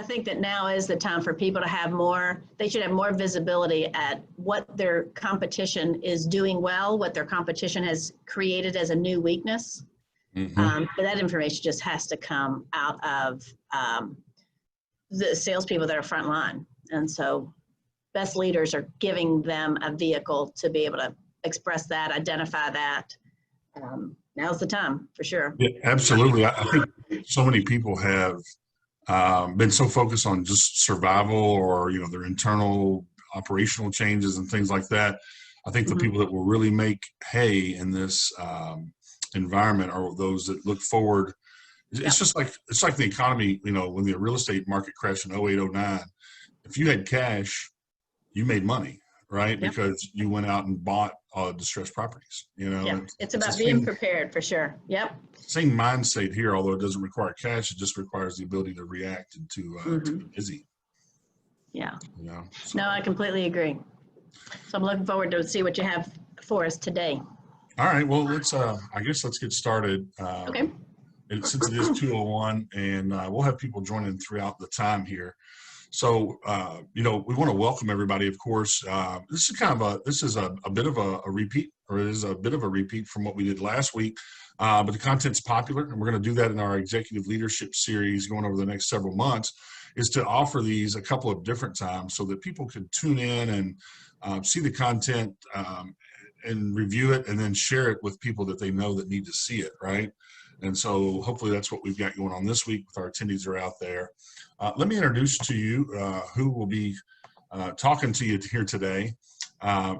I think that now is the time for people to have more, they should have more visibility at what their competition is doing well, what their competition has created as a new weakness. But that information just has to come out of the salespeople that are frontline. And so best leaders are giving them a vehicle to be able to express that, identify that. Now's the time for sure. Yeah, absolutely. I think so many people have been so focused on just survival or, you know, their internal operational changes and things like that. I think the people that will really make hay in this environment are those that look forward. It's just like, it's like the economy, you know, when the real estate market crashed in 08, 09, if you had cash, you made money, right? Because you went out and bought distressed properties, you know. It's about being prepared for sure. Same mindset here, although it doesn't require cash, it just requires the ability to react and to be busy. You know, so. No, I completely agree. So I'm looking forward to see what you have for us today. All right, well, let's, I guess let's get started. Okay. Since it is 2:01 and we'll have people joining throughout the time here. So, you know, we want to welcome everybody, of course. This is kind of this is a bit of a repeat, or it is a bit of a repeat from what we did last week, but the content's popular, and we're going to do that in our executive leadership series going over the next several months, is to offer these a couple of different times so that people can tune in and see the content and review it and then share it with people that they know that need to see it, right? And so hopefully that's what we've got going on this week with our attendees are out there. Let me introduce to you who will be talking to you here today.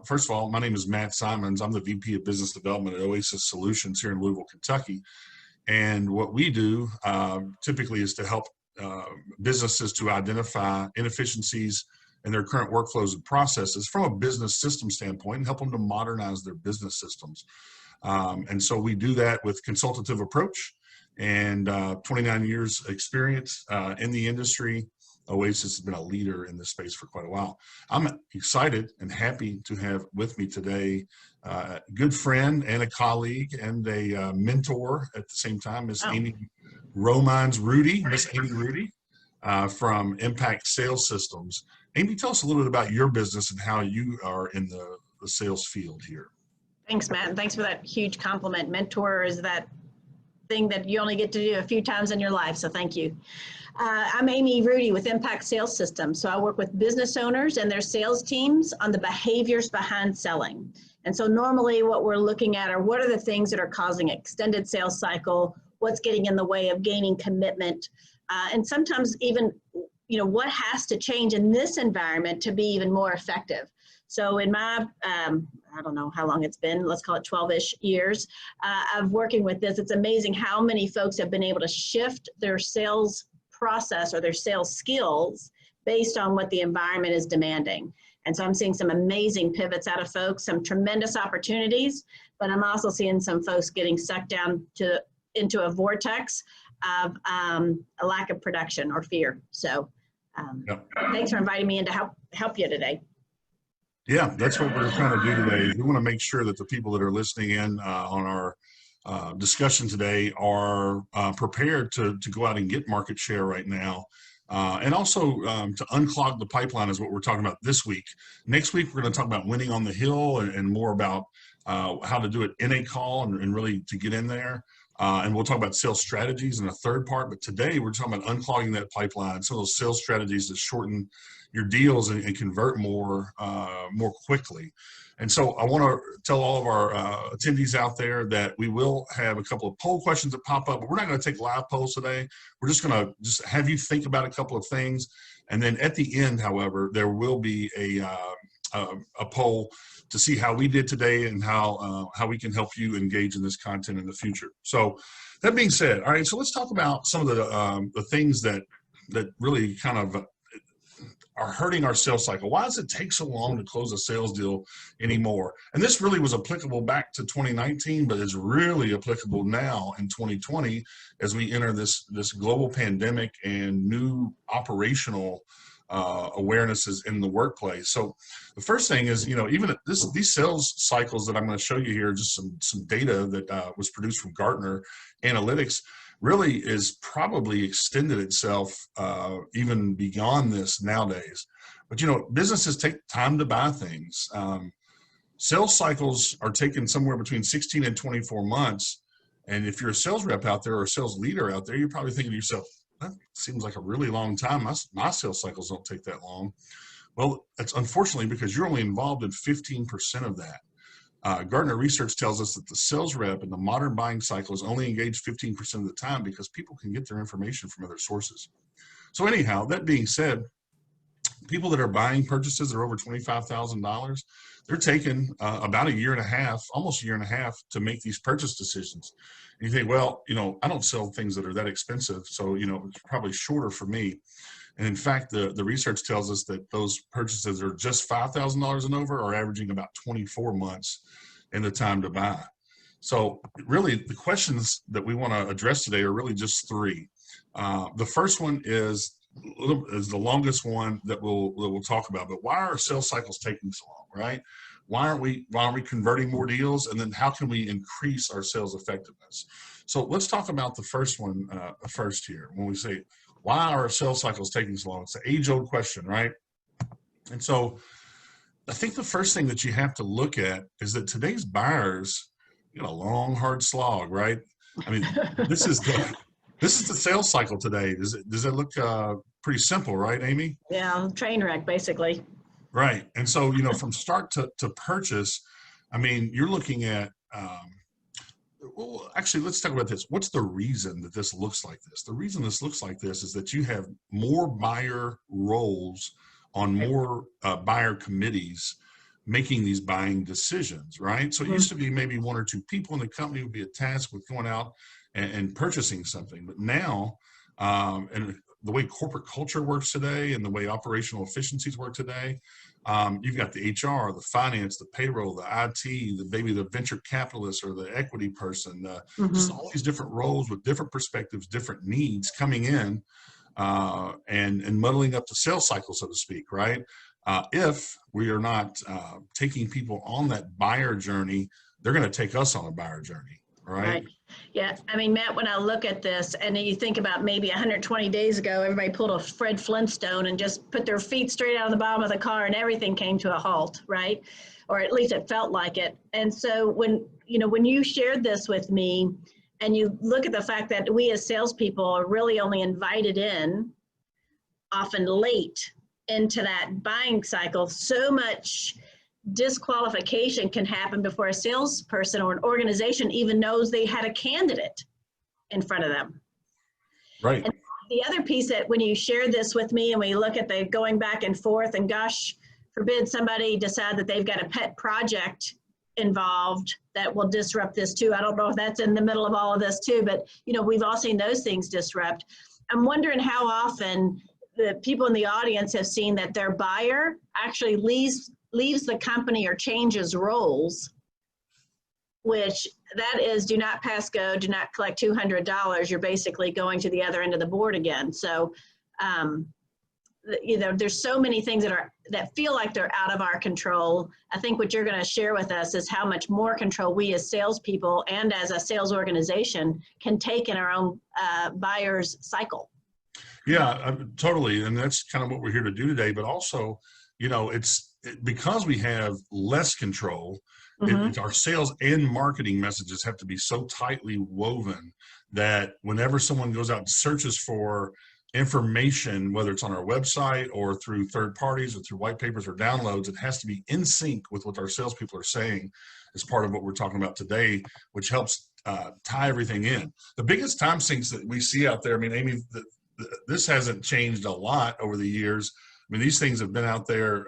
First of all, my name is Matt Simons. I'm the VP of Business Development at Oasis Solutions here in Louisville, Kentucky. And what we do typically is to help businesses to identify inefficiencies in their current workflows and processes from a business system standpoint and help them to modernize their business systems. And so we do that with consultative approach and 29 years experience in the industry. Oasis has been a leader in this space for quite a while. I'm excited and happy to have with me today a good friend and a colleague and a mentor at the same time, Miss Amy Romines Rudy, Miss Amy Rudy from Impact Sales Systems. Amy, tell us a little bit about your business and how you are in the sales field here. Thanks, Matt, and thanks for that huge compliment. Mentor is that thing that you only get to do a few times in your life, so thank you. I'm Amy Rudy with Impact Sales Systems. So I work with business owners and their sales teams on the behaviors behind selling. And so normally what we're looking at are what are the things that are causing extended sales cycle, what's getting in the way of gaining commitment, and sometimes even, you know, what has to change in this environment to be even more effective. So in my, I don't know how long it's been, let's call it 12-ish years of working with this, it's amazing how many folks have been able to shift their sales process or their sales skills based on what the environment is demanding. And so I'm seeing some amazing pivots out of folks, some tremendous opportunities, but I'm also seeing some folks getting sucked down into a vortex of a lack of production or fear. So thanks for inviting me in to help you today. Yeah, that's what we're trying to do today. We want to make sure that the people that are listening in on our discussion today are prepared to go out and get market share right now. And also to unclog the pipeline is what we're talking about this week. Next week, we're going to talk about winning on the hill and more about how to do it in a call and really to get in there. And we'll talk about sales strategies in a third part. But today, we're talking about unclogging that pipeline, some of those sales strategies that shorten your deals and convert more quickly. And so I want to tell all of our attendees out there that we will have a couple of poll questions that pop up, but we're not going to take live polls today. We're just going to have you think about a couple of things. And then at the end, however, there will be a poll to see how we did today and how we can help you engage in this content in the future. So that being said, all right, so let's talk about some of the things that really kind of are hurting our sales cycle. Why does it take so long to close a sales deal anymore? And this really was applicable back to 2019, but is really applicable now in 2020 as we enter this global pandemic and new operational awarenesses in the workplace. So the first thing is, you know, even these sales cycles that I'm going to show you here, just some data that was produced from Gartner Analytics. really is probably extended itself even beyond this nowadays. But you know, businesses take time to buy things. Sales cycles are taken somewhere between 16 and 24 months. And if you're a sales rep out there or a sales leader out there, you're probably thinking to yourself, that seems like a really long time. My sales cycles don't take that long. Well, that's unfortunately because you're only involved in 15% of that. Gartner research tells us that the sales rep in the modern buying cycle is only engaged 15% of the time because people can get their information from other sources. So anyhow, that being said, people that are buying purchases that are over $25,000, they're taking about a year and a half, almost a year and a half to make these purchase decisions. And you think, well, you know, I don't sell things that are that expensive, so, you know, it's probably shorter for me. And in fact, the research tells us that those purchases that are just $5,000 and over are averaging about 24 months in the time to buy. So really, the questions that we want to address today are really just three. The first one is the longest one that we'll talk about. But why are sales cycles taking so long, right? Why aren't we converting more deals? And then how can we increase our sales effectiveness? So let's talk about the first one first here. When we say, why are sales cycles taking so long? It's an age-old question, right? And so I think the first thing that you have to look at is that today's buyers get a long, hard slog, right? I mean, this is the sales cycle today. Does it look pretty simple, right, Amy? Yeah, train wreck, basically. Right. And so, you know, from start to purchase, I mean, you're looking at, well, actually, let's talk about this. What's the reason that this looks like this? The reason this looks like this is that you have more buyer roles on more buyer committees making these buying decisions, right? So it used to be maybe one or two people in the company would be tasked with going out and purchasing something. But now, and the way corporate culture works today and the way operational efficiencies work today, you've got the HR, the finance, the payroll, the IT, maybe the venture capitalist or the equity person, just all these different roles with different perspectives, different needs coming in and muddling up the sales cycle, so to speak, right? If we are not taking people on that buyer journey, they're going to take us on a buyer journey. Right. Yeah. I mean, Matt, when I look at this and you think about maybe 120 days ago, everybody pulled a Fred Flintstone and just put their feet straight out of the bottom of the car and everything came to a halt, right? Or at least it felt like it. And so when you shared this with me and you look at the fact that we as salespeople are really only invited in often late into that buying cycle, so much disqualification can happen before a salesperson or an organization even knows they had a candidate in front of them. Right. And the other piece that when you share this with me and we look at the going back and forth and gosh forbid somebody decide that they've got a pet project involved that will disrupt this too. I don't know if that's in the middle of all of this too, but you know, we've all seen those things disrupt. I'm wondering how often the people in the audience have seen that their buyer actually leaves the company or changes roles, which that is do not pass go, do not collect $200. You're basically going to the other end of the board again. So, you know, there's so many things that feel like they're out of our control. I think what you're going to share with us is how much more control we as salespeople and as a sales organization can take in our own buyer's cycle. Yeah, totally. And that's kind of what we're here to do today. But also, you know, because we have less control, our sales and marketing messages have to be so tightly woven that whenever someone goes out and searches for information, whether it's on our website or through third parties or through white papers or downloads, it has to be in sync with what our salespeople are saying as part of what we're talking about today, which helps tie everything in. The biggest time sinks that we see out there, I mean, Amy, this hasn't changed a lot over the years. I mean, these things have been out there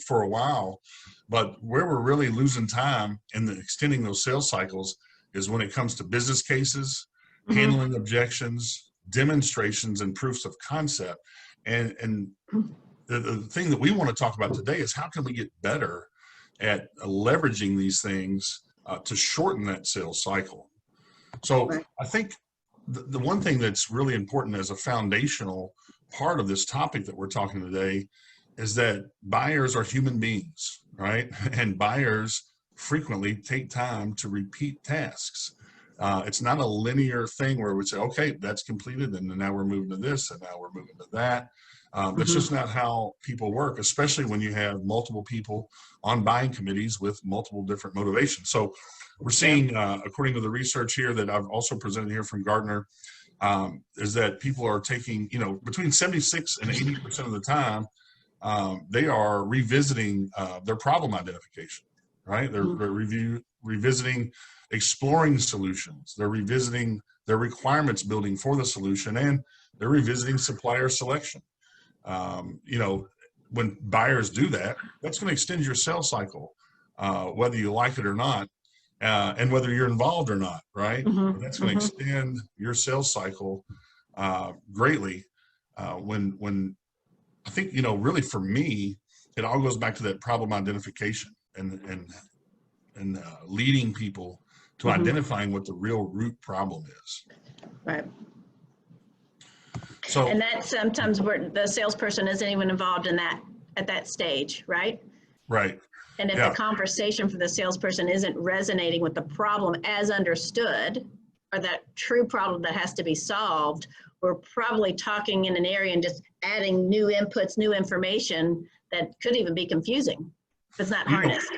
for a while, but where we're really losing time in extending those sales cycles is when it comes to business cases, handling objections, demonstrations, and proofs of concept. And the thing that we want to talk about today is how can we get better at leveraging these things to shorten that sales cycle. So I think the one thing that's really important as a foundational part of this topic that we're talking today is that buyers are human beings, right? And buyers frequently take time to repeat tasks. It's not a linear thing where we say, okay, that's completed, and now we're moving to this, and now we're moving to that. That's just not how people work, especially when you have multiple people on buying committees with multiple different motivations. So we're seeing, according to the research here that I've also presented here from Gartner, is that people are taking, between 76 and 80% of the time, they are revisiting their problem identification, right? They're revisiting exploring solutions. They're revisiting their requirements building for the solution, and they're revisiting supplier selection. When buyers do that, that's going to extend your sales cycle, whether you like it or not, and whether you're involved or not, right? That's going to extend your sales cycle greatly. When I think, really for me, it all goes back to that problem identification and leading people to identifying what the real root problem is. Right. So, and that sometimes where the salesperson isn't even involved in that at that stage, right? Right. And if the conversation for the salesperson isn't resonating with the problem as understood, or that true problem that has to be solved, we're probably talking in an area and just adding new inputs, new information that could even be confusing if it's not harnessed.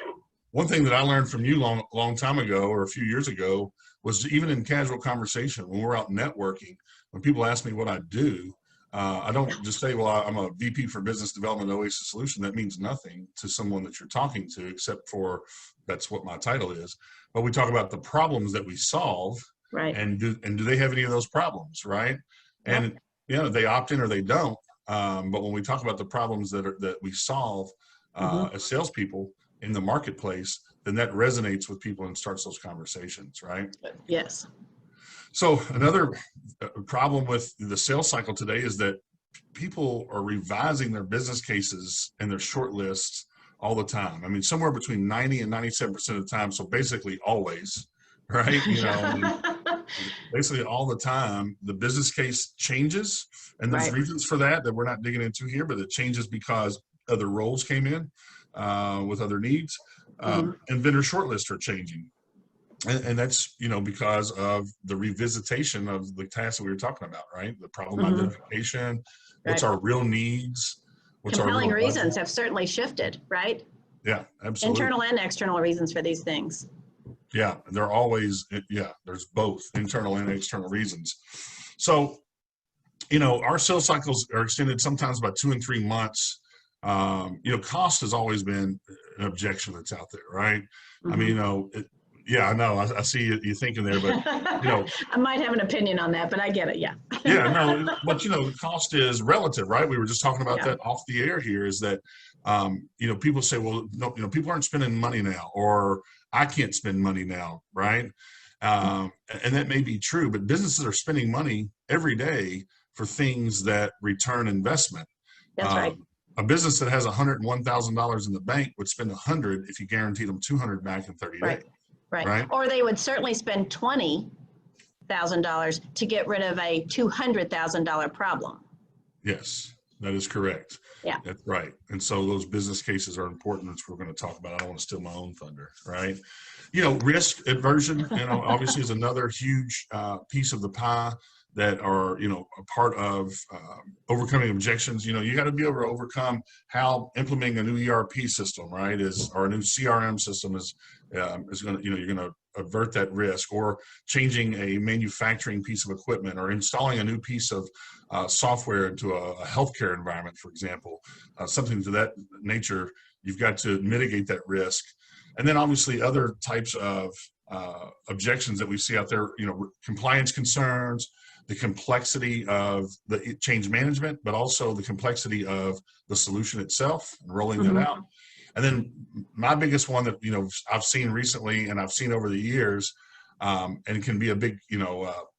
One thing that I learned from you long time ago, or a few years ago, was even in casual conversation, when we're out networking, when people ask me what I do, I don't just say, well, I'm a VP for business development at Oasis Solution. That means nothing to someone that you're talking to, except for that's what my title is. But we talk about the problems that we solve, right? And do they have any of those problems, right? And they opt in or they don't. But when we talk about the problems that we solve as salespeople in the marketplace, then that resonates with people and starts those conversations, right? Yes. So another problem with the sales cycle today is that people are revising their business cases and their short lists all the time. I mean, somewhere between 90 and 97% of the time. So basically always, right? Basically all the time, the business case changes, and there's reasons for that we're not digging into here, but it changes because other roles came in with other needs, and vendor shortlists are changing. And that's, because of the revisitation of the tasks that we were talking about, right? The problem identification, what's our real needs, what's compelling our real reasons budget. have certainly shifted, right? Yeah, absolutely. Internal and external reasons for these things. Yeah, they're always, there's both internal and external reasons. So, our sales cycles are extended sometimes by 2 and 3 months. Cost has always been an objection that's out there, right? I mean, I know. I see you thinking there, but I might have an opinion on that, but I get it. Yeah. But the cost is relative, right? We were just talking about that off the air here. Is that people say, well, no, people aren't spending money now, or I can't spend money now, right? And that may be true, but businesses are spending money every day for things that return investment. That's right. A business that has $101,000 in the bank would spend $100 if you guaranteed them $200 back in 30 days. Right. Or they would certainly spend $20,000 to get rid of a $200,000 problem. Yes, that is correct. Yeah. That's right. And so those business cases are important, which we're going to talk about. I don't want to steal my own thunder, right? Risk aversion, obviously is another huge piece of the pie that are, a part of overcoming objections. You got to be able to overcome how implementing a new ERP system, right, or a new CRM system is going to, you're going to avert that risk, or changing a manufacturing piece of equipment, or installing a new piece of software into a healthcare environment, for example, something to that nature. You've got to mitigate that risk. And then obviously other types of objections that we see out there, compliance concerns, the complexity of the change management, but also the complexity of the solution itself and rolling that out. And then my biggest one that, I've seen recently and I've seen over the years, and it can be a big,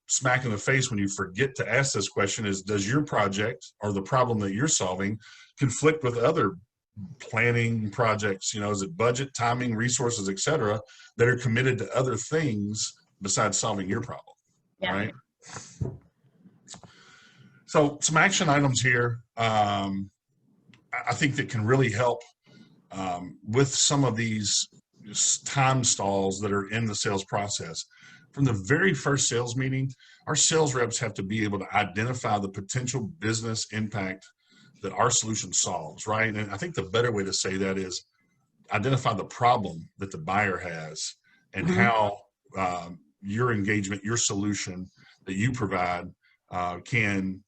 smack in the face when you forget to ask this question is, does your project or the problem that you're solving conflict with other planning projects? Is it budget, timing, resources, et cetera, that are committed to other things besides solving your problem, right? So some action items here, I think that can really help with some of these time stalls that are in the sales process. from the very first sales meeting, our sales reps have to be able to identify the potential business impact that our solution solves, right? And I think the better way to say that is identify the problem that the buyer has and how your engagement, your solution that you provide can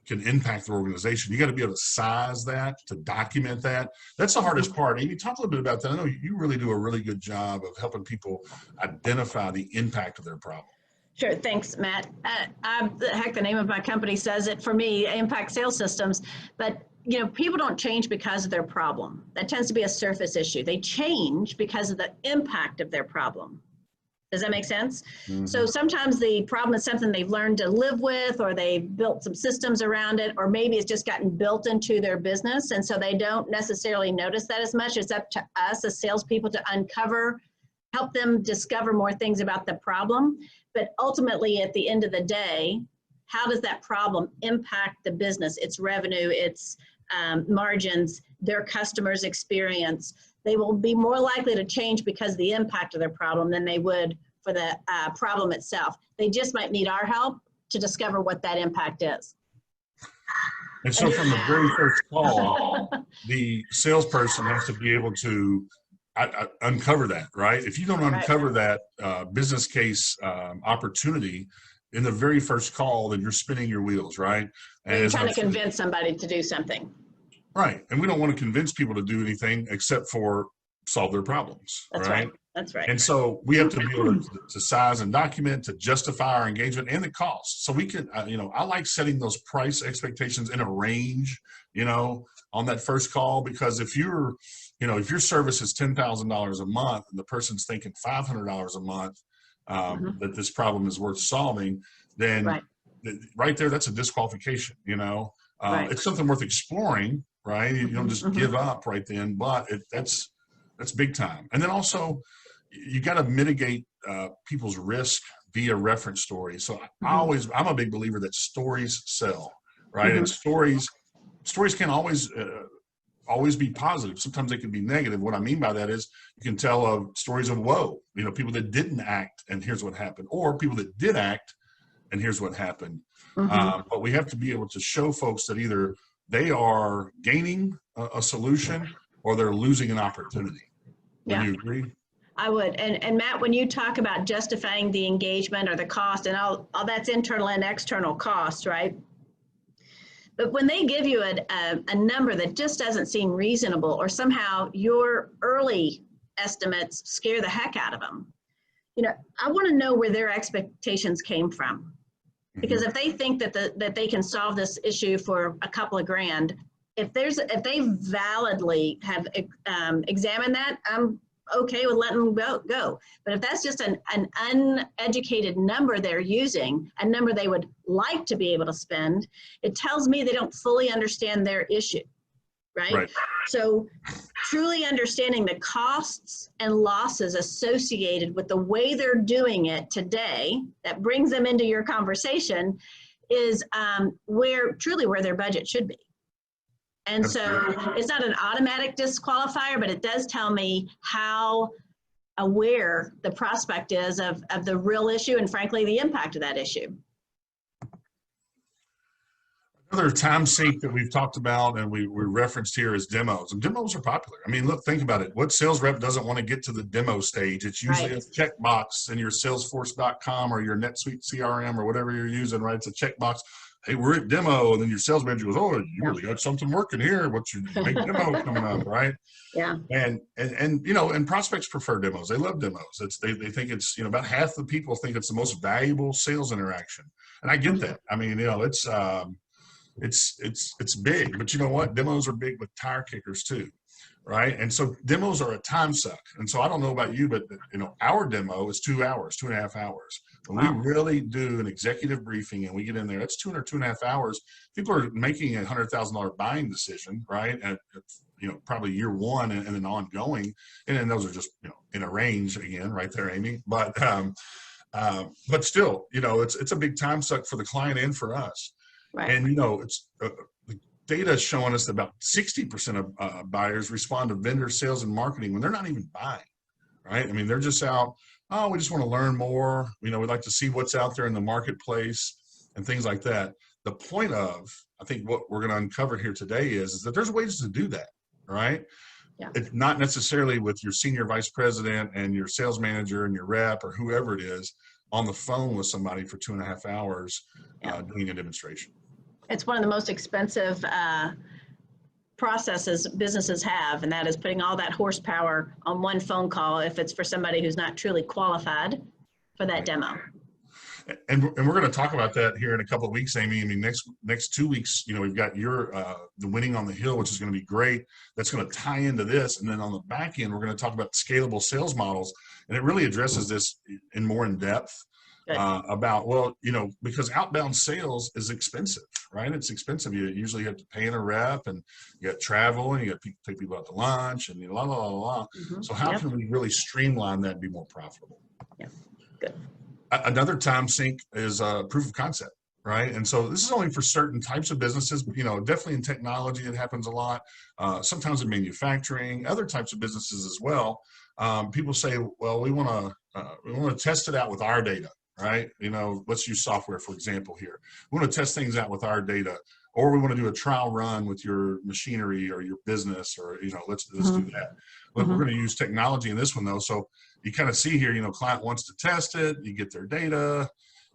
impact the organization. You got to be able to size that, to document that. That's the hardest part. Amy, talk a little bit about that. I know you really do a really good job of helping people identify the impact of their problem. Sure, thanks, Matt. Heck, the name of my company says it for me, Impact Sales Systems. But you know, people don't change because of their problem. That tends to be a surface issue. They change because of the impact of their problem. Does that make sense? So sometimes the problem is something they've learned to live with, or they've built some systems around it, or maybe it's just gotten built into their business, and so they don't necessarily notice that as much. It's up to us as salespeople to uncover, help them discover more things about the problem. But ultimately, at the end of the day, how does that problem impact the business, its revenue, its margins, their customers' experience? They will be more likely to change because of the impact of their problem than they would for the problem itself. They just might need our help to discover what that impact is. And so from the very first call, the salesperson has to be able to uncover that, right? If you don't uncover that business case opportunity in the very first call, then you're spinning your wheels, right? And you're trying to convince somebody to do something. Right. And we don't want to convince people to do anything except for solve their problems. That's right. That's right. And so we have to be able to size and document, to justify our engagement and the cost. So we can, you know, I like setting those price expectations in a range, you know, on that first call, because if you're, you know, if your service is $10,000 a month and the person's thinking $500 a month, that this problem is worth solving, then right there, that's a disqualification, you know. It's something worth exploring, right? You don't just give up right then, but that's big time. And then also, you got to mitigate people's risk via reference stories. So I'm a big believer that stories sell, right? And stories can always be positive. Sometimes they can be negative. What I mean by that is you can tell stories of woe, you know, people that didn't act and here's what happened, or people that did act and here's what happened. But we have to be able to show folks that either they are gaining a solution or they're losing an opportunity. Would you agree? I would. And Matt, when you talk about justifying the engagement or the cost, and all that's internal and external cost, right? But when they give you a number that just doesn't seem reasonable, or somehow your early estimates scare the heck out of them, you know, I want to know where their expectations came from. Because if they think that they can solve this issue for a couple of grand, if they validly have examined that, I'm okay with letting them go. But if that's just an uneducated number they're using, a number they would like to be able to spend, it tells me they don't fully understand their issue, right? So truly understanding the costs and losses associated with the way they're doing it today, that brings them into your conversation, is where their budget should be. And so it's not an automatic disqualifier, but it does tell me how aware the prospect is of the real issue and, frankly, the impact of that issue. Another time sink that we've talked about and we referenced here is demos. And demos are popular. I mean, look, think about it. What sales rep doesn't want to get to the demo stage? It's usually a checkbox in your Salesforce.com or your NetSuite CRM or whatever you're using, right? It's a checkbox. Hey, we're at demo. And then your sales manager goes, oh, you really got something working here. What's your big demo coming up, right? Yeah. And you know, and prospects prefer demos. They love demos. They think it's, you know, about half the people think it's the most valuable sales interaction. And I get that. I mean, you know, it's big, but you know what? Demos are big with tire kickers too, right? And so demos are a time suck. And so I don't know about you, but you know, our demo is 2 hours, 2.5 hours. When we really do an executive briefing and we get in there, it's 2.5 hours. People are making a $100,000 buying decision, right? And you know, probably year one and then ongoing. And then those are just, you know, in a range again, right there, Amy. But still, you know, it's a big time suck for the client and for us. Right. And, you know, it's the data is showing us that about 60% of buyers respond to vendor sales and marketing when they're not even buying, right? I mean, they're just out oh, we just want to learn more. You know, we'd like to see what's out there in the marketplace and things like that. The point of, I think what we're going to uncover here today is that there's ways to do that, right? Yeah. It's not necessarily with your senior vice president and your sales manager and your rep or whoever it is on the phone with somebody for 2.5 hours doing a demonstration. It's one of the most expensive processes businesses have, and that is putting all that horsepower on one phone call if it's for somebody who's not truly qualified for that demo. And we're going to talk about that here in a couple of weeks, Amy. I mean, next 2 weeks, you know, we've got your the Winning on the Hill, which is going to be great. That's going to tie into this. And then on the back end, we're going to talk about scalable sales models. And it really addresses this in more in depth about, well, you know, because outbound sales is expensive, right? It's expensive. You usually have to pay in a rep, and you got travel, and you got to take people out to lunch, and la, la, la, la. So how can we really streamline that and be more profitable? Yeah, good. Another time sink is proof of concept, right? And so this is only for certain types of businesses, but, you know, definitely in technology, it happens a lot. Sometimes in manufacturing, other types of businesses as well. People say, well, we want to test it out with our data, right? You know, let's use software, for example, here. We want to test things out with our data, or we want to do a trial run with your machinery or your business, or, you know, let's do that. But we're going to use technology in this one, though. So you kind of see here, you know, client wants to test it, you get their data,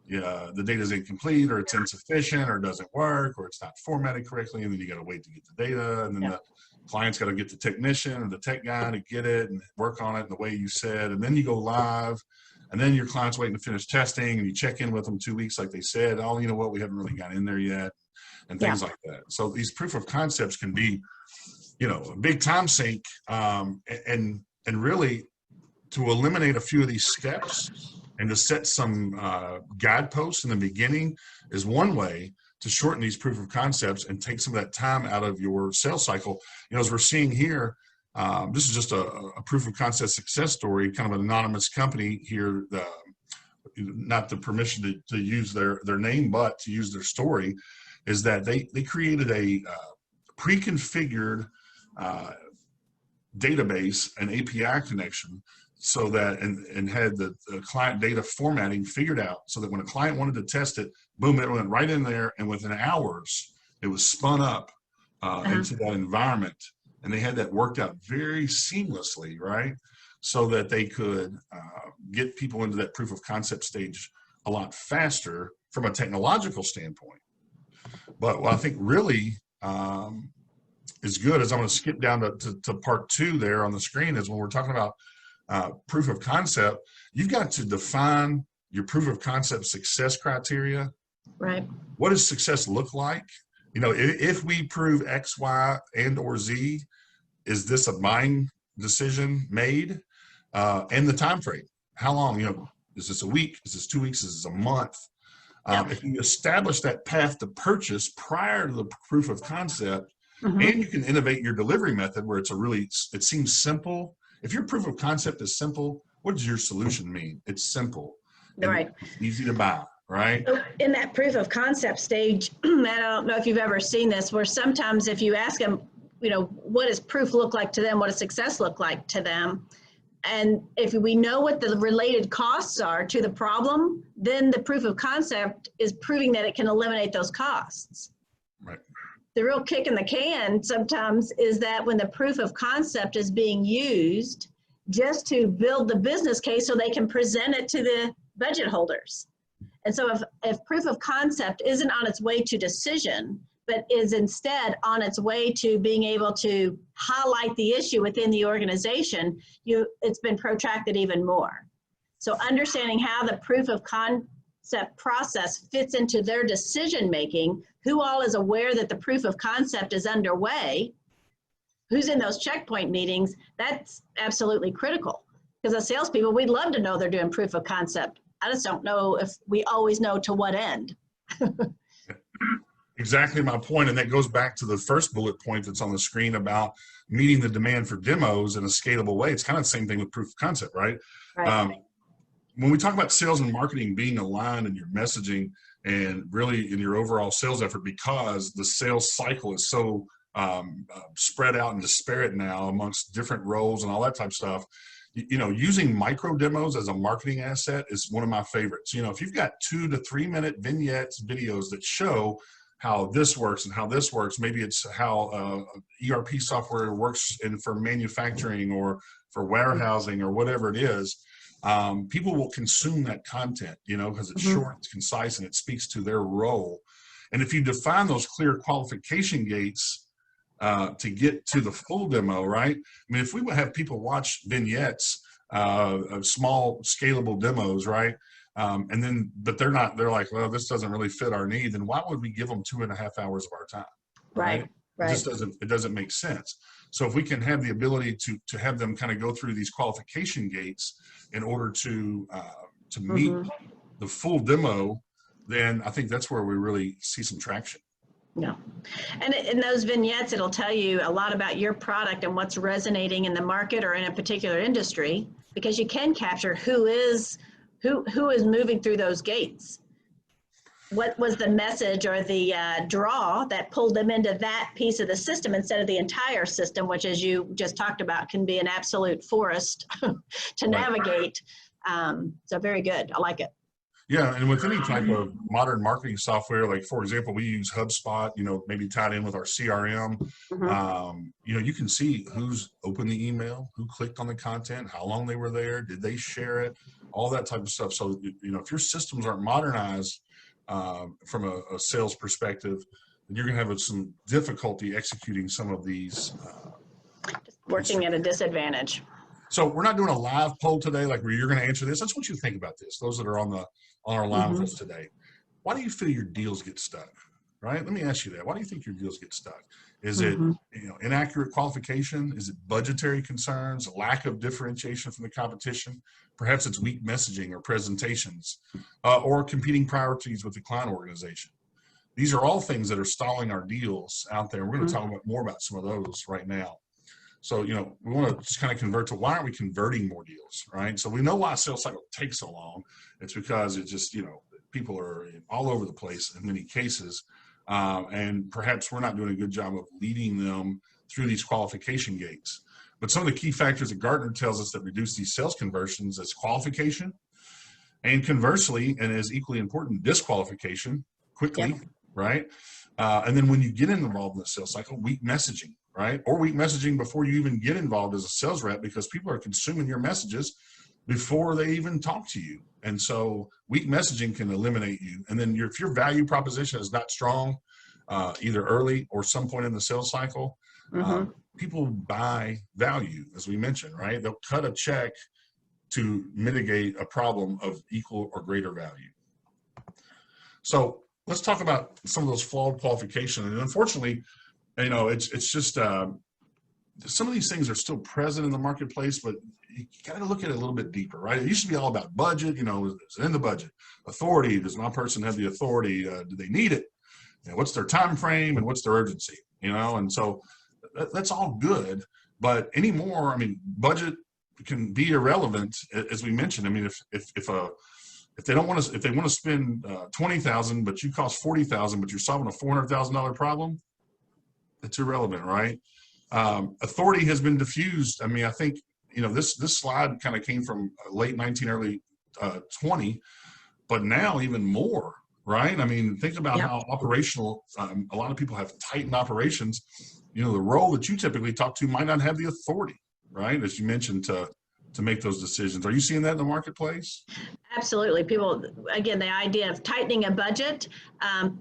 the data is incomplete, or it's insufficient, or doesn't work, or it's not formatted correctly, and then you got to wait to get the data, and then the client's got to get the technician or the tech guy to get it and work on it in the way you said, and then you go live, and then your client's waiting to finish testing, and you check in with them 2 weeks like they said, oh, you know what, we haven't really got in there yet, and things like that. So these proof of concepts can be, you know, a big time sink, and really to eliminate a few of these steps and to set some guideposts in the beginning is one way to shorten these proof of concepts and take some of that time out of your sales cycle. You know, as we're seeing here, this is just a proof of concept success story, kind of an anonymous company here, not the permission to use their name, but to use their story, is that they created a pre-configured database and API connection, so that and had the client data formatting figured out, so that when a client wanted to test it, boom, it went right in there, and within hours it was spun up into that environment, and they had that worked out very seamlessly, right? So that they could get people into that proof of concept stage a lot faster from a technological standpoint. But what I think really is good is, I'm going to skip down to part 2 there on the screen, is when we're talking about proof of concept, you've got to define your proof of concept success criteria. Right. What does success look like? You know, if we prove X, Y, and or Z, is this a buying decision made? And the time frame. How long? You know, is this a week? Is this 2 weeks? Is this a month? If you establish that path to purchase prior to the proof of concept, and you can innovate your delivery method where it seems simple. If your proof of concept is simple, what does your solution mean? It's simple, right? Easy to buy, right? So in that proof of concept stage, I don't know if you've ever seen this, where sometimes if you ask them, you know, what does proof look like to them? What does success look like to them? And if we know what the related costs are to the problem, then the proof of concept is proving that it can eliminate those costs. Right. The real kick in the can sometimes is that when the proof of concept is being used just to build the business case so they can present it to the budget holders. And so if proof of concept isn't on its way to decision, but is instead on its way to being able to highlight the issue within the organization, it's been protracted even more. So understanding how the proof of concept process fits into their decision making, who all is aware that the proof of concept is underway, who's in those checkpoint meetings, that's absolutely critical. Because as salespeople, we'd love to know they're doing proof of concept. I just don't know if we always know to what end. Exactly my point, and that goes back to the first bullet point that's on the screen about meeting the demand for demos in a scalable way. It's kind of the same thing with proof of concept, right? When we talk about sales and marketing being aligned in your messaging and really in your overall sales effort, because the sales cycle is so spread out and disparate now amongst different roles and all that type of stuff, using micro demos as a marketing asset is one of my favorites. If you've got 2 to 3 minute vignettes, videos that show how this works and how this works, maybe it's how ERP software works for manufacturing or for warehousing or whatever it is, people will consume that content, because it's short, it's concise, and it speaks to their role. And if you define those clear qualification gates to get to the full demo, right? I mean, if we would have people watch vignettes of small scalable demos, right? But they're like, well, this doesn't really fit our need. Then why would we give them 2.5 hours of our time? Right. It just doesn't make sense. So if we can have the ability to have them kind of go through these qualification gates in order to meet the full demo, then I think that's where we really see some traction. Yeah. And in those vignettes, it'll tell you a lot about your product and what's resonating in the market or in a particular industry, because you can capture who is moving through those gates. What was the message or the draw that pulled them into that piece of the system instead of the entire system, which, as you just talked about, can be an absolute forest to navigate. So very good. I like it. Yeah, and with any type of modern marketing software, like for example, we use HubSpot, maybe tied in with our CRM. You can see who's opened the email, who clicked on the content, how long they were there, did they share it, all that type of stuff. So, if your systems aren't modernized from a sales perspective, then you're going to have some difficulty executing some of these. Working at a disadvantage. So we're not doing a live poll today, like where you're going to answer this. I just want you to think about this. Those that are on our line with us today, why do you feel your deals get stuck? Right? Let me ask you that. Why do you think your deals get stuck? Is it inaccurate qualification? Is it budgetary concerns, lack of differentiation from the competition? Perhaps it's weak messaging or presentations, or competing priorities with the client organization. These are all things that are stalling our deals out there. We're going to talk more about some of those right now. So, we want to just kind of convert to why aren't we converting more deals, right? So we know why a sales cycle takes so long. It's because it just, people are all over the place in many cases. And perhaps we're not doing a good job of leading them through these qualification gates. But some of the key factors that Gartner tells us that reduce these sales conversions is qualification, and conversely, and as equally important, disqualification quickly, right? And then when you get involved in the sales cycle, weak messaging. Right? Or weak messaging before you even get involved as a sales rep, because people are consuming your messages before they even talk to you. And so weak messaging can eliminate you. And then if your value proposition is not strong, either early or some point in the sales cycle, people buy value, as we mentioned, right? They'll cut a check to mitigate a problem of equal or greater value. So let's talk about some of those flawed qualifications. And unfortunately, it's just some of these things are still present in the marketplace, but you got to look at it a little bit deeper, right? It used to be all about budget, is it in the budget? Authority, does my person have the authority? Do they need it? What's their time frame and what's their urgency? And so that's all good, but anymore, budget can be irrelevant, as we mentioned. If they want to spend $20,000, but you cost $40,000, but you're solving a $400,000 problem, it's irrelevant, right? Authority has been diffused. I think, this slide kind of came from late 19, early 20, but now even more, right? Think about how operational, a lot of people have tightened operations. The role that you typically talk to might not have the authority, right? As you mentioned, to make those decisions. Are you seeing that in the marketplace? Absolutely. People, again, the idea of tightening a budget,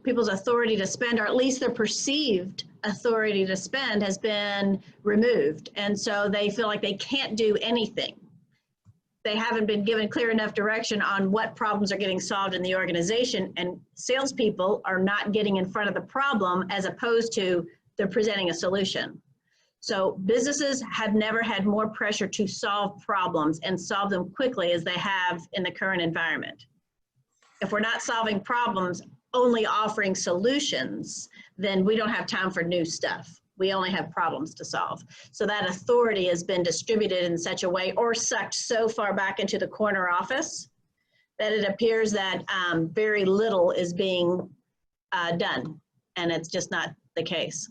people's authority to spend, or at least their perceived authority to spend, has been removed. And so they feel like they can't do anything. They haven't been given clear enough direction on what problems are getting solved in the organization, and salespeople are not getting in front of the problem as opposed to they're presenting a solution. So businesses have never had more pressure to solve problems and solve them quickly as they have in the current environment. If we're not solving problems, only offering solutions, then we don't have time for new stuff. We only have problems to solve. So that authority has been distributed in such a way, or sucked so far back into the corner office, that it appears that very little is being done, and it's just not the case.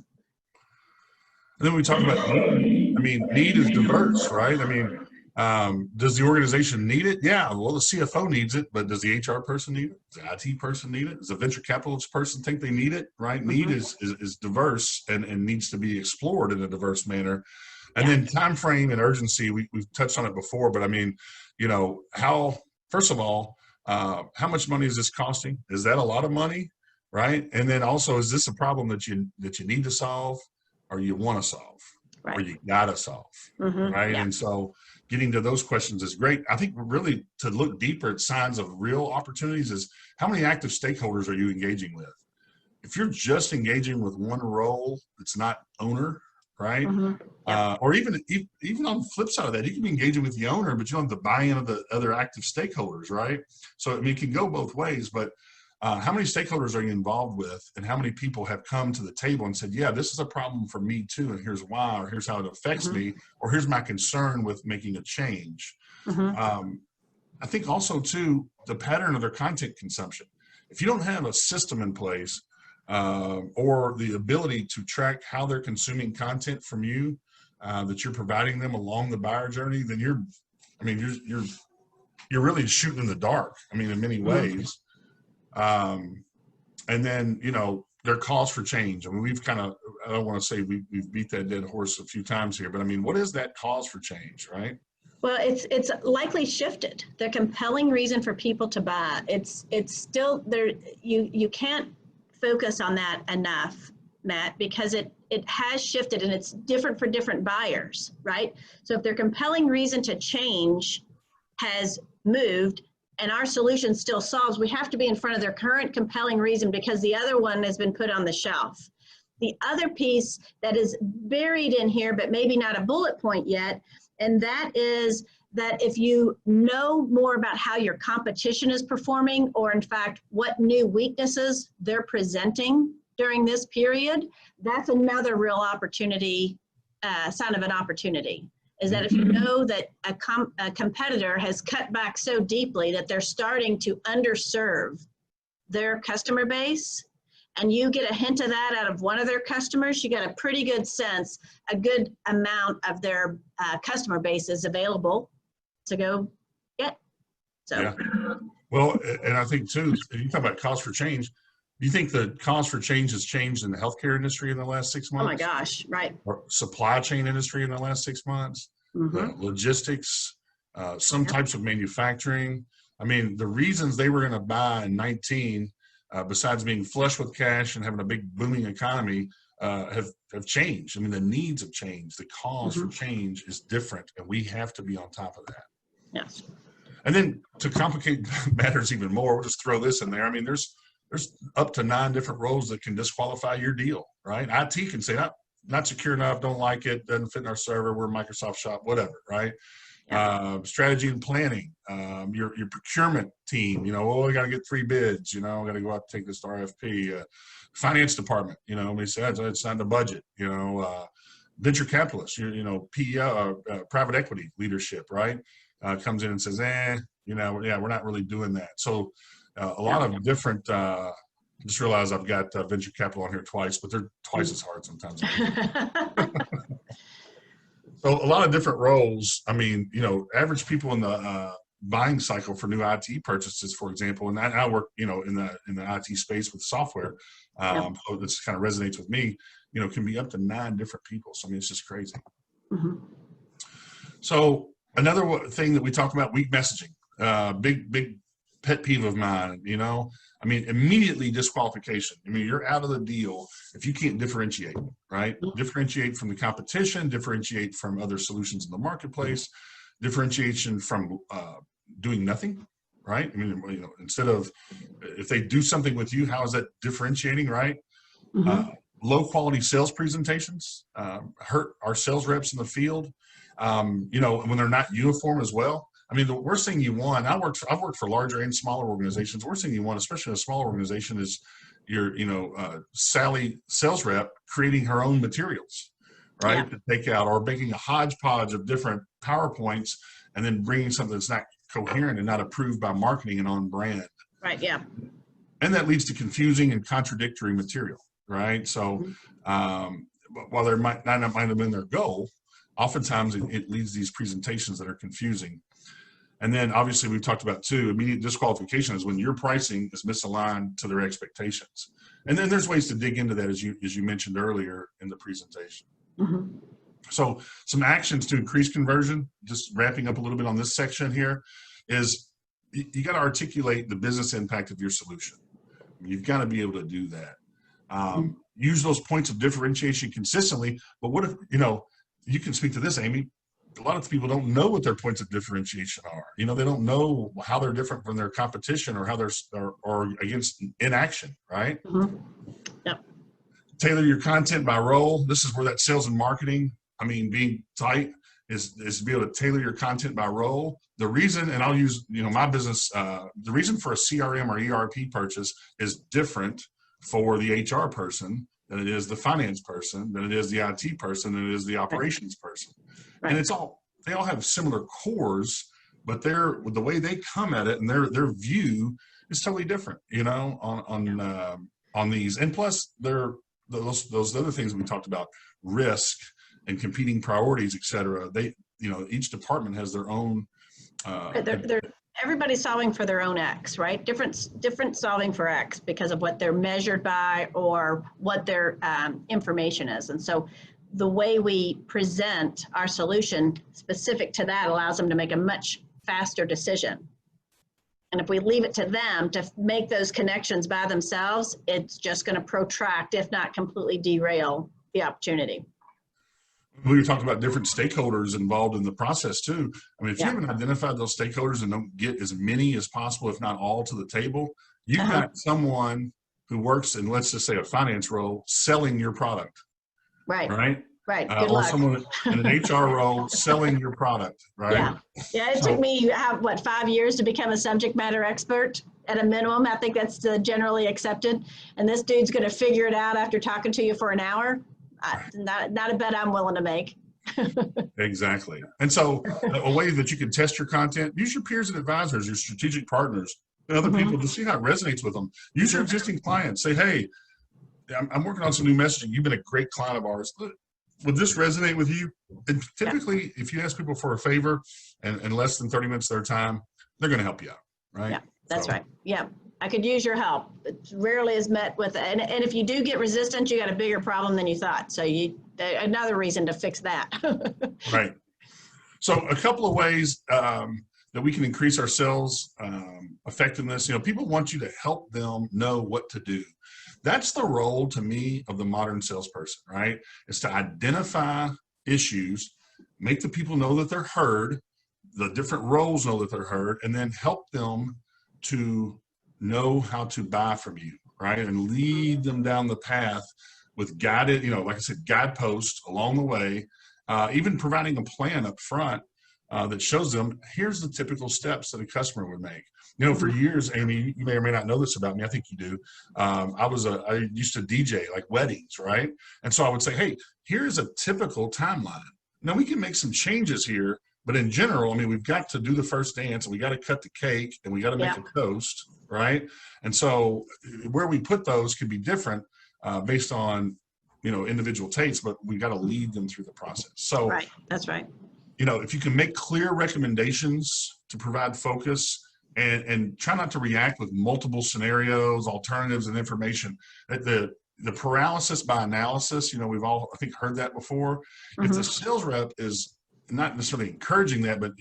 And then we talk about need. Need is diverse, right? Does the organization need it? Yeah, well, the CFO needs it, but does the HR person need it? Does the IT person need it? Does the venture capitalist person think they need it? Right? Need is diverse and needs to be explored in a diverse manner. And then time frame and urgency, we've touched on it before, but I mean, you know, first of all, how much money is this costing? Is that a lot of money? Right? And then also, is this a problem that you need to solve, or you want to solve, or you gotta solve? Right? And so getting to those questions is great. I think really to look deeper at signs of real opportunities is how many active stakeholders are you engaging with? If you're just engaging with one role that's not owner, right? Or even on the flip side of that, you can be engaging with the owner, but you don't have the buy-in of the other active stakeholders, right? So I mean, it can go both ways, but how many stakeholders are you involved with, and how many people have come to the table and said, yeah, this is a problem for me too, and here's why, or here's how it affects me, or here's my concern with making a change. I think also too, the pattern of their content consumption. If you don't have a system in place or the ability to track how they're consuming content from you, that you're providing them along the buyer journey, then you're really shooting in the dark. I mean, in many ways. And then, you know, their cause for change. I mean, we've kind of, I don't want to say we've beat that dead horse a few times here, but I mean, what is that cause for change, right? Well, it's likely shifted. The compelling reason for people to buy, it's still there. You can't focus on that enough, Matt, because it has shifted and it's different for different buyers, right? So if their compelling reason to change has moved, and our solution still solves, we have to be in front of their current compelling reason because the other one has been put on the shelf. The other piece that is buried in here, but maybe not a bullet point yet, and that is that if you know more about how your competition is performing, or in fact, what new weaknesses they're presenting during this period, that's another real opportunity, sign of an opportunity. Is that if you know that a competitor has cut back so deeply that they're starting to underserve their customer base, and you get a hint of that out of one of their customers, you get a pretty good sense, a good amount of their customer base is available to go get. So. Yeah. Well, and I think too, if you talk about cause for change, do you think the cause for change has changed in the healthcare industry in the last 6 months? Oh my gosh, right. Or supply chain industry in the last 6 months? The logistics, some types of manufacturing. I mean, the reasons they were going to buy in 19, besides being flush with cash and having a big booming economy, have changed. I mean, the needs have changed. The cause for change is different, and we have to be on top of that. Yes. And then to complicate matters even more, we'll just throw this in there. I mean, there's up to 9 different roles that can disqualify your deal, right? IT can say, not secure enough, don't like it, doesn't fit in our server, we're a Microsoft shop, whatever, right? Yeah. Strategy and planning, your procurement team, you know, we got to get 3 bids, you know, got to go out and take this to RFP. Finance department, you know, we said it's not the budget, you know, venture capitalists, you know, PE, private equity leadership, right? Comes in and says, you know, yeah, we're not really doing that. So a lot of different, just realized I've got venture capital on here twice, but they're twice as hard sometimes. So a lot of different roles. I mean, you know, average people in the buying cycle for new IT purchases, for example, and I work, you know, in the IT space with software. So this kind of resonates with me, you know, can be up to 9 different people. So I mean, it's just crazy. So another thing that we talk about, weak messaging, big pet peeve of mine, you know, I mean, immediately disqualification. I mean, you're out of the deal if you can't differentiate, right? Differentiate from the competition, differentiate from other solutions in the marketplace, differentiation from doing nothing, right? I mean, you know, instead of, if they do something with you, how is that differentiating, right? Low quality sales presentations hurt our sales reps in the field, you know, when they're not uniform as well. I mean, the worst thing you want, I've worked for larger and smaller organizations. The worst thing you want, especially in a smaller organization, is your, you know, Sally sales rep creating her own materials, right? To take out, or making a hodgepodge of different PowerPoints and then bringing something that's not coherent and not approved by marketing and on brand. Right, yeah. And that leads to confusing and contradictory material, right? So while there might not have been their goal, oftentimes it leads these presentations that are confusing. And then obviously we've talked about too, immediate disqualification is when your pricing is misaligned to their expectations. And then there's ways to dig into that as you mentioned earlier in the presentation. Mm-hmm. So some actions to increase conversion, just wrapping up a little bit on this section here, is you got to articulate the business impact of your solution. You've got to be able to do that. Use those points of differentiation consistently. But what if, you can speak to this, Amy. A lot of people don't know what their points of differentiation are. They don't know how they're different from their competition or how they're or against inaction, right? Mm-hmm. Yep. Tailor your content by role. This is where that sales and marketing, being tight is to be able to tailor your content by role. The reason, and I'll use, my business, the reason for a CRM or ERP purchase is different for the HR person than it is the finance person, than it is the IT person, than it is the operations person. Right. And they all have similar cores, but the way they come at it and their view is totally different, on these. And plus those other things we talked about, risk and competing priorities, et cetera. Each department has their own. Everybody's solving for their own X, right? Different solving for X because of what they're measured by or what their information is. And so the way we present our solution specific to that allows them to make a much faster decision. And if we leave it to them to make those connections by themselves, it's just going to protract, if not completely derail the opportunity. We were talking about different stakeholders involved in the process too. If you haven't identified those stakeholders and don't get as many as possible, if not all, to the table, you've got someone who works in, let's just say, a finance role selling your product. Right. Right. Right. Good luck. Or someone in an HR role selling your product. Right. Yeah. It took me 5 years to become a subject matter expert at a minimum. I think that's generally accepted. And this dude's going to figure it out after talking to you for an hour. Not a bet I'm willing to make. Exactly. And so a way that you can test your content, use your peers and advisors, your strategic partners, and other people to see how it resonates with them. Use your existing clients. Say, hey, I'm working on some new messaging. You've been a great client of ours. Would this resonate with you? And typically, if you ask people for a favor and less than 30 minutes of their time, they're going to help you out, right? Yeah, that's right. Yeah, I could use your help. It rarely is met with, and if you do get resistance, you got a bigger problem than you thought. So another reason to fix that. Right. So a couple of ways that we can increase our sales effectiveness. People want you to help them know what to do. That's the role, to me, of the modern salesperson, right? Is to identify issues, make the people know that they're heard, the different roles know that they're heard, and then help them to know how to buy from you, right? And lead them down the path with guided, like I said, guideposts along the way, even providing a plan up front that shows them, here's the typical steps that a customer would make. For years, Amy, you may or may not know this about me. I think you do. I used to DJ like weddings, right? And so I would say, hey, here's a typical timeline. Now we can make some changes here, but in general, we've got to do the first dance and we got to cut the cake and we got to make a toast, right? And so where we put those could be different based on, individual tastes, but we got to lead them through the process. So right, that's right. If you can make clear recommendations to provide focus and try not to react with multiple scenarios, alternatives, and information. The paralysis by analysis, we've all, I think, heard that before. If the sales rep is not necessarily encouraging that, but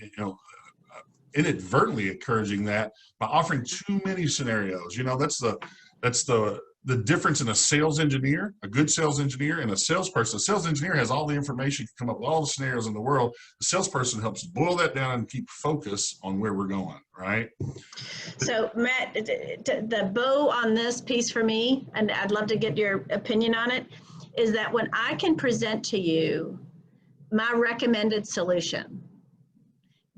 inadvertently encouraging that by offering too many scenarios, that's the difference in a sales engineer, a good sales engineer, and a salesperson. A sales engineer has all the information, can come up with all the scenarios in the world. The salesperson helps boil that down and keep focus on where we're going, right? So, Matt, the bow on this piece for me, and I'd love to get your opinion on it, is that when I can present to you my recommended solution,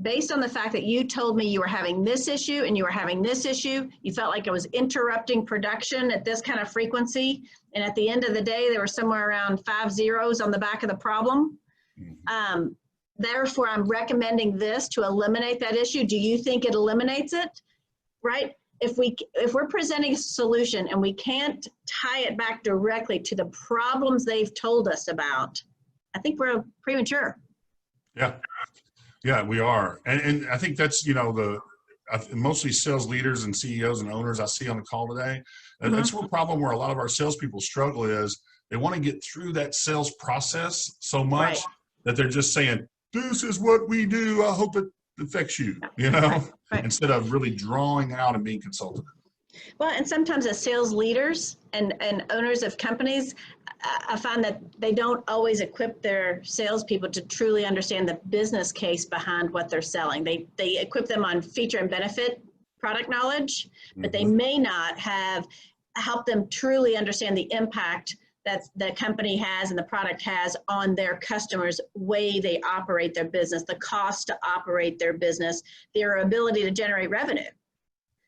based on the fact that you told me you were having this issue and you were having this issue, you felt like it was interrupting production at this kind of frequency, and at the end of the day, there were somewhere around 5 zeros on the back of the problem. Therefore, I'm recommending this to eliminate that issue. Do you think it eliminates it? Right? If we're presenting a solution and we can't tie it back directly to the problems they've told us about, I think we're premature. Yeah. Yeah, we are. And I think that's, you know, mostly sales leaders and CEOs and owners I see on the call today. And that's a problem where a lot of our salespeople struggle is they want to get through that sales process so much Right. that they're just saying, this is what we do. I hope it affects you, you know, Right. instead of really drawing out and being consultative. Well, and sometimes as sales leaders and owners of companies, I find that they don't always equip their salespeople to truly understand the business case behind what they're selling. They equip them on feature and benefit product knowledge, but they may not have helped them truly understand the impact that the company has and the product has on their customers' way they operate their business, the cost to operate their business, their ability to generate revenue.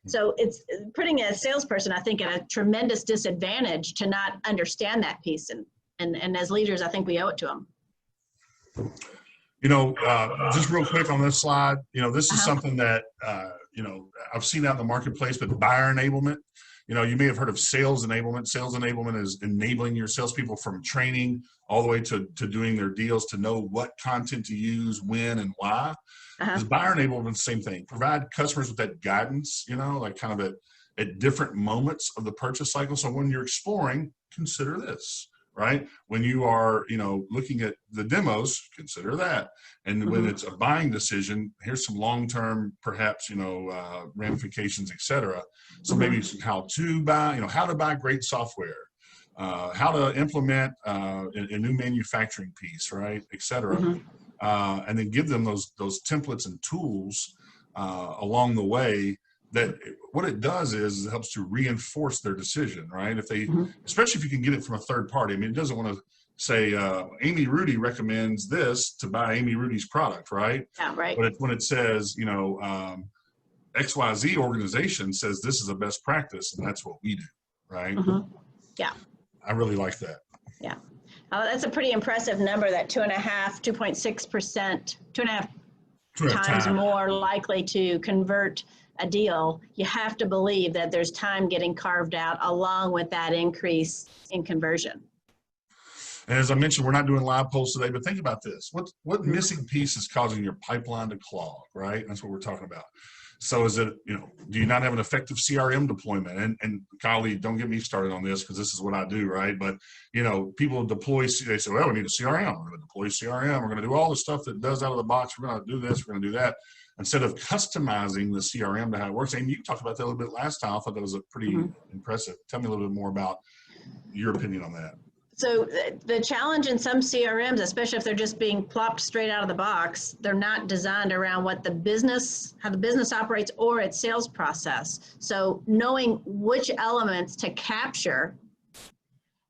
So it's putting a salesperson, I think, at a tremendous disadvantage to not understand that piece. And as leaders, I think we owe it to them. You know, just real quick on this slide, you know, this is something that, you know, I've seen out in the marketplace, but buyer enablement. You know, you may have heard of sales enablement. Sales enablement is enabling your salespeople from training all the way to doing their deals to know what content to use, when, and why. Because buyer enablement, same thing. Provide customers with that guidance, you know, like kind of at different moments of the purchase cycle. So when you're exploring, consider this, right? When you are, you know, looking at the demos, consider that. And when it's a buying decision, here's some long-term, perhaps, you know, ramifications, et cetera. So maybe some how to buy, you know, how to buy great software, how to implement a new manufacturing piece, right, et cetera. And then give them those templates and tools along the way. That what it does is it helps to reinforce their decision, right? If they, especially if you can get it from a third party. I mean, it doesn't want to say Amy Rudy recommends this to buy Amy Rudy's product, right? Yeah, right. But when it says, you know, XYZ organization says this is a best practice, and that's what we do, right? Yeah. I really like that. Yeah. That's a pretty impressive number, that 2.6%, 2.5 times more likely to convert a deal. You have to believe that there's time getting carved out along with that increase in conversion. And as I mentioned, we're not doing live polls today, but think about this. What missing piece is causing your pipeline to clog, right? That's what we're talking about. So is it, you know, do you not have an effective CRM deployment? And Kylie, don't get me started on this because this is what I do, right? But, you know, people deploy, they say, well, we need a CRM. We're going to deploy CRM. We're going to do all the stuff that does out of the box. We're going to do this. We're going to do that. Instead of customizing the CRM to how it works. And you talked about that a little bit last time. I thought that was a pretty impressive. Tell me a little bit more about your opinion on that. So the challenge in some CRMs, especially if they're just being plopped straight out of the box, they're not designed around what the business, how the business operates or its sales process. So knowing which elements to capture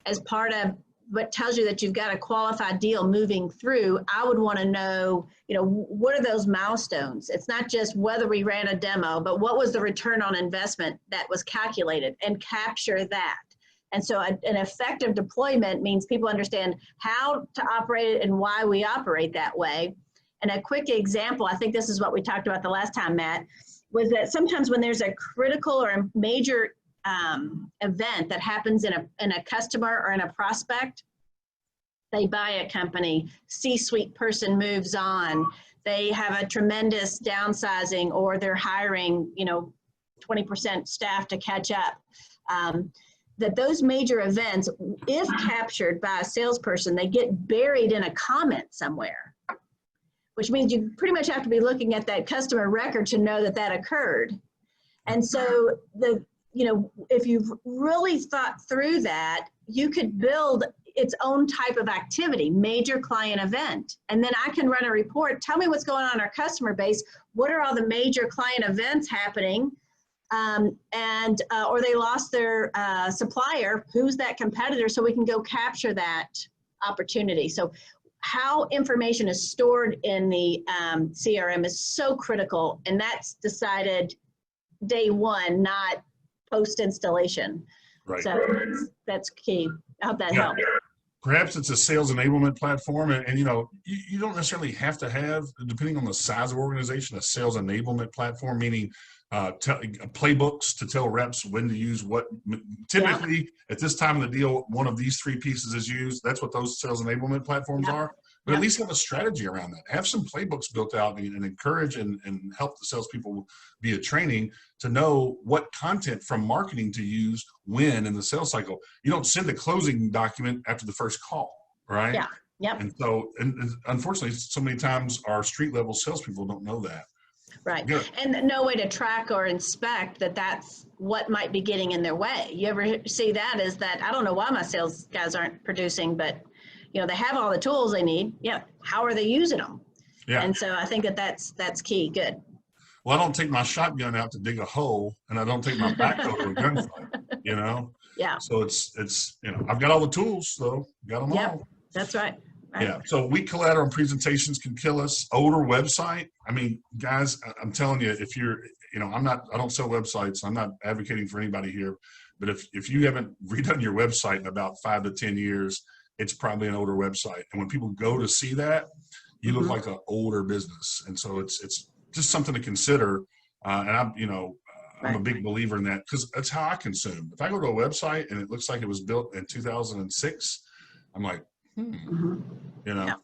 as part of what tells you that you've got a qualified deal moving through, I would want to know, you know, what are those milestones? It's not just whether we ran a demo, but what was the return on investment that was calculated, and capture that. And so an effective deployment means people understand how to operate it and why we operate that way. And a quick example, I think this is what we talked about the last time, Matt, was that sometimes when there's a critical or a major event that happens in a customer or in a prospect, they buy a company, C-suite person moves on, they have a tremendous downsizing, or they're hiring, you know, 20% staff to catch up. That those major events, if captured by a salesperson, they get buried in a comment somewhere, which means you pretty much have to be looking at that customer record to know that that occurred. And so you know, if you've really thought through that, you could build its own type of activity, major client event. And then I can run a report, tell me what's going on in our customer base, what are all the major client events happening, or they lost their supplier, who's that competitor, so we can go capture that opportunity. So how information is stored in the CRM is so critical, and that's decided day one, not post-installation. Right. So that's key. I hope that helps. Perhaps it's a sales enablement platform, and you know, you don't necessarily have to have, depending on the size of organization, a sales enablement platform, meaning playbooks to tell reps when to use what. Typically, at this time of the deal, one of these three pieces is used. That's what those sales enablement platforms are. but at least have a strategy around that. Have some playbooks built out and encourage and help the salespeople via training to know what content from marketing to use when in the sales cycle. You don't send a closing document after the first call, right? Yeah. Yep. And so, and unfortunately, so many times our street level salespeople don't know that. Right. Good. And no way to track or inspect that that's what might be getting in their way. You ever see that is that, I don't know why my sales guys aren't producing, but they have all the tools they need. Yeah. How are they using them? Yeah. And so I think that that's key. Good. Well, I don't take my shotgun out to dig a hole, and I don't take my backhoe to a gunfight, Yeah. So it's I've got all the tools, so got them all. That's right. Right. Yeah. So weak collateral and presentations can kill us. Older website. I mean, guys, I'm telling you, if you're, I don't sell websites. I'm not advocating for anybody here, but if you haven't redone your website in about 5 to 10 years, it's probably an older website. And when people go to see that, you look like an older business. And so it's just something to consider. And I'm a big believer in that because that's how I consume. If I go to a website and it looks like it was built in 2006, I'm like, Yeah.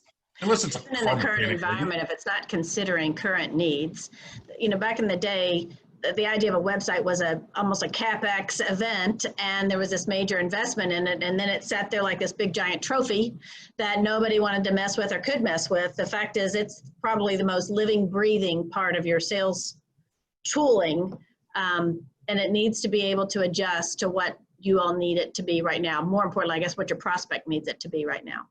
Unless it's in the current environment, if it's not considering current needs, back in the day, the idea of a website was almost a CapEx event, and there was this major investment in it, and then it sat there like this big giant trophy that nobody wanted to mess with or could mess with. The fact is, it's probably the most living, breathing part of your sales tooling, and it needs to be able to adjust to what you all need it to be right now. More importantly, I guess what your prospect needs it to be right now.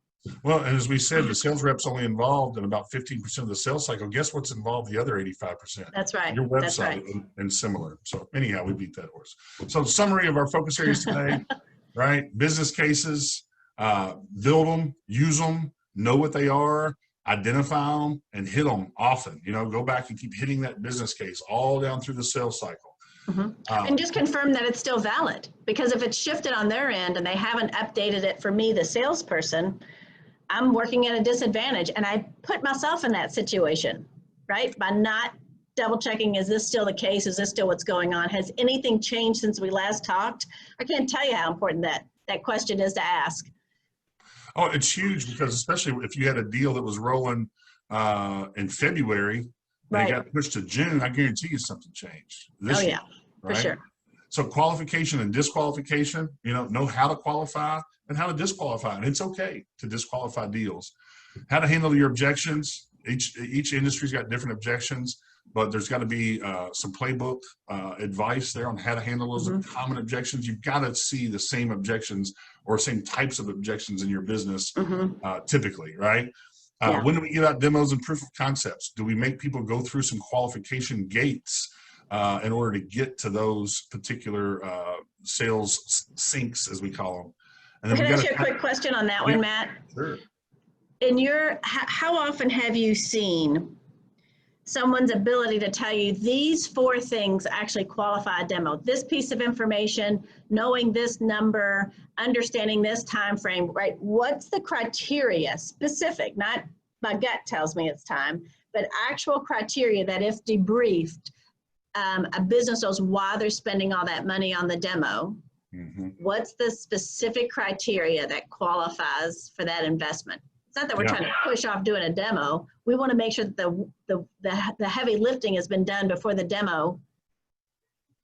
Well, and as we said, the sales rep's only involved in about 15% of the sales cycle. Guess what's involved the other 85%? That's right. Your website. That's right. and similar. So anyhow, we beat that horse. So summary of our focus areas today, right? Business cases, build them, use them, know what they are, identify them, and hit them often. Go back and keep hitting that business case all down through the sales cycle. And just confirm that it's still valid, because if it's shifted on their end and they haven't updated it for me, the salesperson, I'm working at a disadvantage, and I put myself in that situation, right? By not double checking, is this still the case? Is this still what's going on? Has anything changed since we last talked? I can't tell you how important that question is to ask. Oh, it's huge, because especially if you had a deal that was rolling in February, and it got pushed to June, I guarantee you something changed. This year, for sure. So qualification and disqualification, know how to qualify and how to disqualify. And it's okay to disqualify deals. How to handle your objections. Each industry's got different objections, but there's got to be some playbook advice there on how to handle those common objections. You've got to see the same objections or same types of objections in your business typically, right? When do we give out demos and proof of concepts? Do we make people go through some qualification gates in order to get to those particular sales sinks, as we call them? And then Can I ask you a quick question on that one, Matt? Sure. How often have you seen someone's ability to tell you these 4 things actually qualify a demo? This piece of information, knowing this number, understanding this time frame, right? What's the criteria, specific, not my gut tells me it's time, but actual criteria that if debriefed, a business knows why they're spending all that money on the demo. What's the specific criteria that qualifies for that investment? It's not that we're trying to push off doing a demo. We want to make sure that the heavy lifting has been done before the demo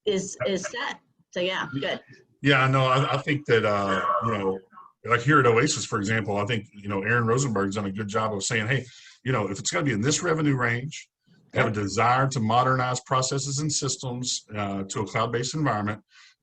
is set. So yeah, good. Yeah, no, I think that like here at Oasis, for example, I think Aaron Rosenberg's done a good job of saying, hey, if it's going to be in this revenue range, have a desire to modernize processes and systems to a cloud-based environment.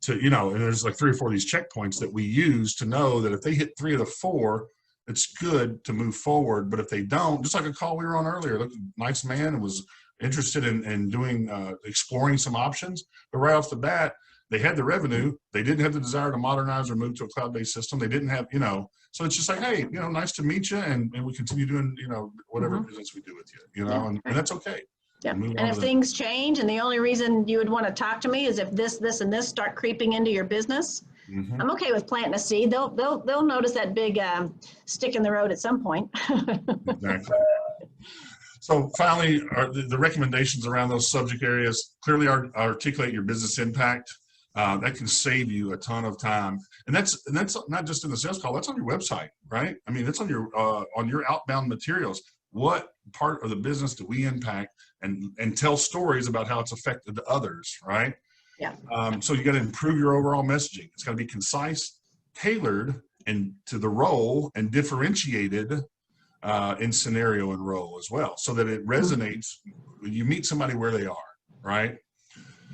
And there's like 3 or 4 of these checkpoints that we use to know that if they hit 3 of the 4, it's good to move forward. But if they don't, just like a call we were on earlier, looked a nice man and was interested in doing exploring some options, but right off the bat, they had the revenue, they didn't have the desire to modernize or move to a cloud-based system. They didn't have, so it's just like, hey, nice to meet you, and we continue doing, whatever business we do with you, and that's okay. Yeah. And if things change, and the only reason you would want to talk to me is if this, and this start creeping into your business, I'm okay with planting a seed. They'll notice that big stick in the road at some point. Exactly. So finally, the recommendations around those subject areas: clearly articulate your business impact. that can save you a ton of time. And that's not just in the sales call, that's on your website, right? I mean, it's on your outbound materials. What part of the business do we impact, and tell stories about how it's affected others, right? Yeah. So you got to improve your overall messaging. It's got to be concise, tailored, and to the role, and differentiated in scenario and role as well, so that it resonates when you meet somebody where they are, right?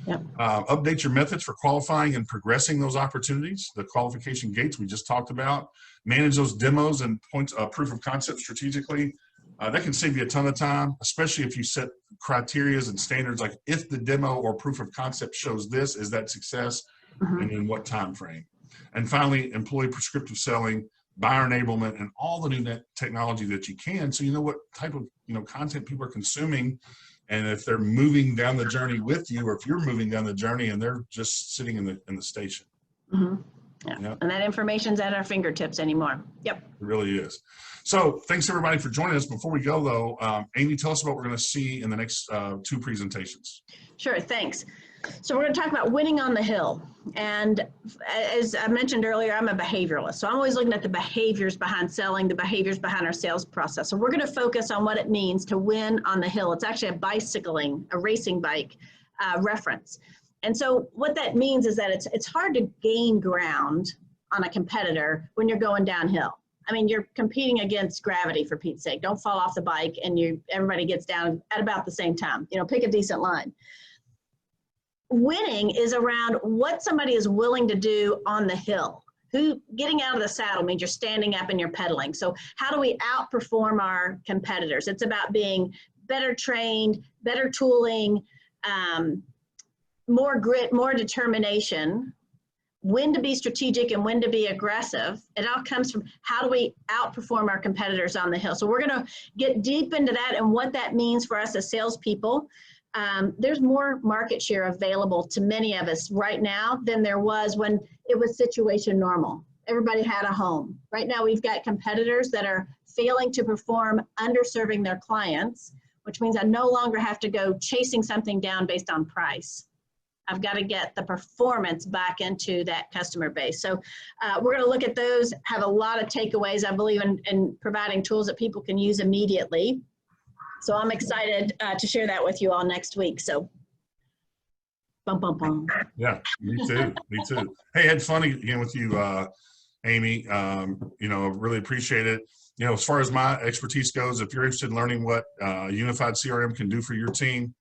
Yep. Update your methods for qualifying and progressing those opportunities, the qualification gates we just talked about. Manage those demos and points, proof of concept strategically. That can save you a ton of time, especially if you set criterias and standards, like if the demo or proof of concept shows this, is that success, and in what time frame. And finally, employee prescriptive selling, buyer enablement, and all the new technology that you can, so you know what type of content people are consuming, and if they're moving down the journey with you, or if you're moving down the journey and they're just sitting in the station. Yeah. Yep. And that information's at our fingertips anymore. Yep. It really is. So thanks everybody for joining us. Before we go though, Amy, tell us about what we're going to see in the next 2 presentations. Sure, thanks. So we're going to talk about winning on the hill. And as I mentioned earlier, I'm a behavioralist. So I'm always looking at the behaviors behind selling, the behaviors behind our sales process. So we're going to focus on what it means to win on the hill. It's actually a racing bike reference. And so what that means is that it's hard to gain ground on a competitor when you're going downhill. I mean, you're competing against gravity, for Pete's sake. Don't fall off the bike and everybody gets down at about the same time. Pick a decent line. Winning is around what somebody is willing to do on the hill. Getting out of the saddle means you're standing up and you're pedaling. So how do we outperform our competitors? It's about being better trained, better tooling, more grit, more determination, when to be strategic and when to be aggressive. It all comes from how do we outperform our competitors on the hill. So we're going to get deep into that and what that means for us as salespeople. There's more market share available to many of us right now than there was when it was situation normal. Everybody had a home. Right now we've got competitors that are failing to perform, underserving their clients, which means I no longer have to go chasing something down based on price. I've got to get the performance back into that customer base. So we're going to look at those, have a lot of takeaways. I believe in providing tools that people can use immediately. So I'm excited to share that with you all next week. So, bum, bum, bum. Yeah, me too. Me too. Hey, had fun again with you, Amy. Really appreciate it. As far as my expertise goes, if you're interested in learning what unified CRM can do for your team,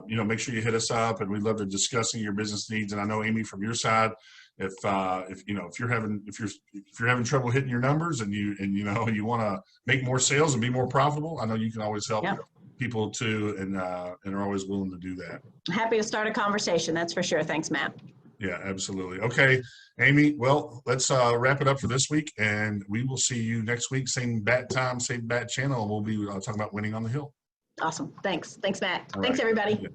make sure you hit us up, and we'd love to discussing your business needs. And I know, Amy, from your side, if you're having trouble hitting your numbers and you want to make more sales and be more profitable, I know you can always help people too, and are always willing to do that. Happy to start a conversation. That's for sure. Thanks, Matt. Yeah, absolutely. Okay, Amy, well, let's wrap it up for this week, and we will see you next week. Same bat time, same bat channel, and we'll be talking about winning on the hill. Awesome. Thanks, Matt. All Thanks, right. everybody. Yeah.